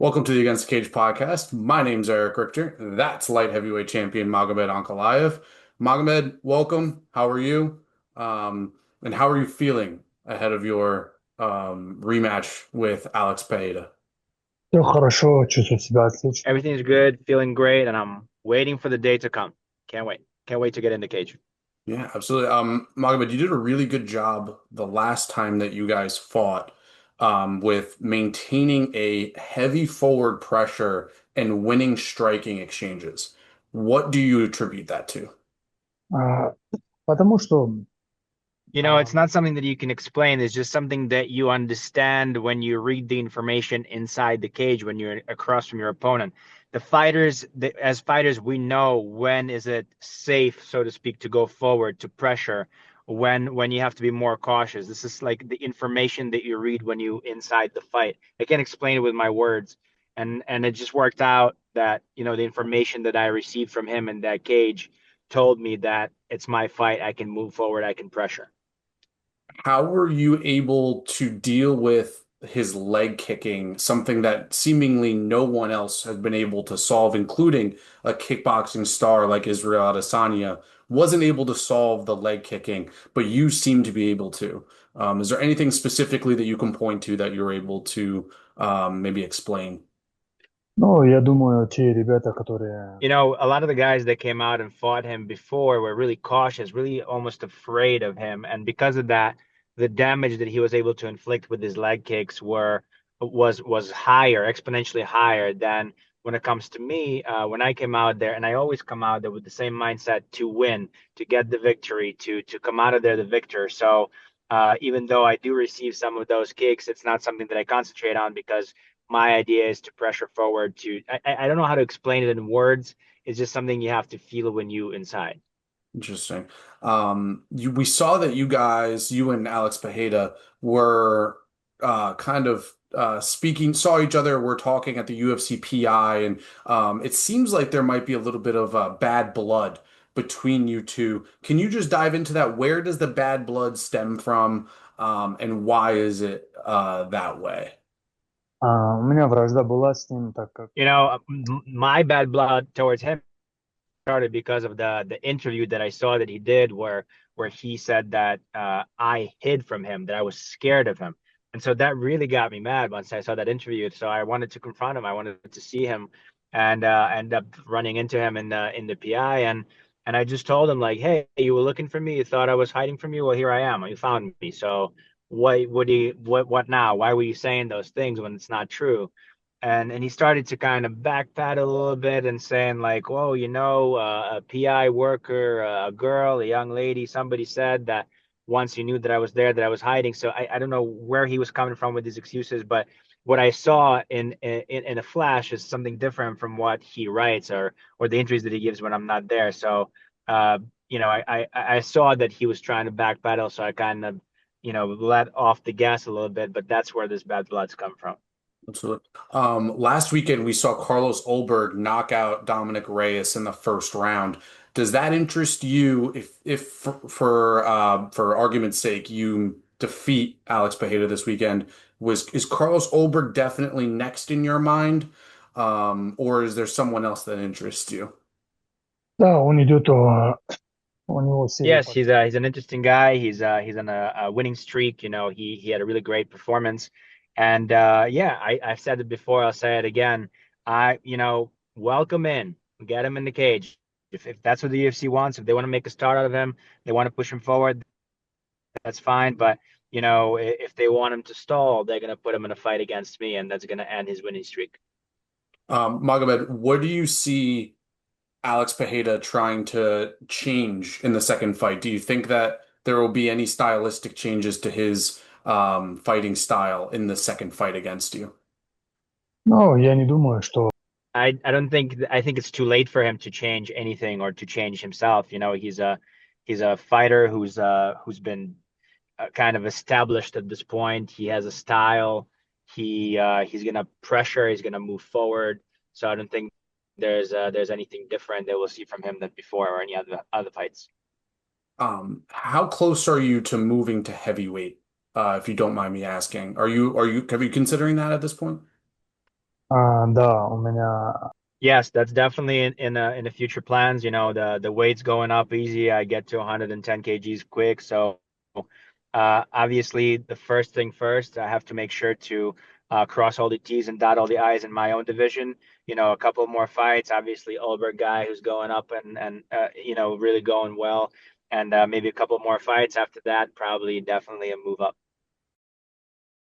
Welcome to the Against the Cage podcast. My name's Eric Richter. That's light heavyweight champion Magomed Ankalaev. Magomed, welcome. How are you? And how are you feeling ahead of your rematch with Alex Pereira? Все хорошо, чувствую себя отлично. Everything's good, feeling great, and I'm waiting for the day to come. Can't wait. Can't wait to get in the cage. Yeah, absolutely. Magomed, you did a really good job the last time that you guys fought, with maintaining a heavy forward pressure and winning striking exchanges. What do you attribute that to? А, Потому что It's not something that you can explain. It's just something that you understand when you read the information inside the cage, when you're across from your opponent. As fighters, we know when is it safe, so to speak, to go forward, to pressure, when you have to be more cautious. This is like the information that you read when you inside the fight. I can't explain it with my words. And it just worked out that, the information that I received from him in that cage told me that it's my fight. I can move forward, I can pressure. How were you able to deal with his leg kicking, something that seemingly no one else has been able to solve, including a kickboxing star like Israel Adesanya, wasn't able to solve the leg kicking, but you seem to be able to. Is there anything specifically that you can point to that you're able to maybe explain? ну, я думаю, те ребята, которые A lot of the guys that came out and fought him before were really cautious, really almost afraid of him. And because of that, the damage that he was able to inflict with his leg kicks was higher, exponentially higher than when it comes to me. When I came out there, and I always come out there with the same mindset to win, to get the victory, to come out of there the victor. So even though I do receive some of those kicks, it's not something that I concentrate on because my idea is to pressure forward to I don't know how to explain it in words. It's just something you have to feel when you inside. Interesting. We saw that you guys, you and Alex Pereira, were kind of speaking, saw each other, were talking at the UFC PI, and it seems like there might be a little bit of bad blood between you two. Can you just dive into that? Where does the bad blood stem from, and why is it that way? у меня вражда была с ним, так как My bad blood towards him started because of the interview that I saw that he did where he said that I hid from him, that I was scared of him. And so that really got me mad once I saw that interview. So I wanted to confront him. I wanted to see him and end up running into him in the PI and I just told him like, "Hey, you were looking for me. You thought I was hiding from you. Well, here I am. You found me. So what now? Why were you saying those things when it's not true?" And he started to kind of backpedal a little bit and saying like, "Whoa, a PI worker, a girl, a young lady, somebody said that once you knew that I was there, that I was hiding." So I don't know where he was coming from with his excuses, but what I saw in a flash is something different from what he writes or the entries that he gives when I'm not there. So uh, I saw that he was trying to backpedal, so I kind of let off the gas a little bit, but that's where this bad blood's come from. Absolutely. Last weekend we saw Carlos Ulberg knock out Dominic Reyes in the first round. Does that interest you if for argument's sake you defeat Alex Pereira this weekend? Is Carlos Ulberg definitely next in your mind? Or is there someone else that interests you? да, он идет, у него серия Yes, побед. he's an interesting guy. He's on a winning streak. He had a really great performance, and yeah, I've said it before. I'll say it again. Welcome in, get him in the cage. If that's what the UFC wants, if they want to make a start out of him, they want to push him forward. That's fine. But if they want him to stall, they're gonna put him in a fight against me, and that's gonna end his winning streak. Magomed, what do you see Alex Pereira trying to change in the second fight? Do you think that there will be any stylistic changes to his fighting style in the second fight against you? Но я не думаю, что I don't think I think it's too late for him to change anything or to change himself. He's a fighter who's been kind of established at this point. He has a style. He's gonna pressure. He's gonna move forward. So I don't think there's anything different that we'll see from him than before or any other fights. How close are you to moving to heavyweight? If you don't mind me asking, are you considering that at this point? Да, у меня Yes, that's definitely in the future plans. You know, the weight's going up easy. I get to 110 kgs quick. So obviously the first thing first, I have to make sure to cross all the T's and dot all the I's in my own division. You know, a couple more fights. Obviously, Ulberg guy who's going up and you know, really going well. And maybe a couple more fights after that, probably definitely a move up.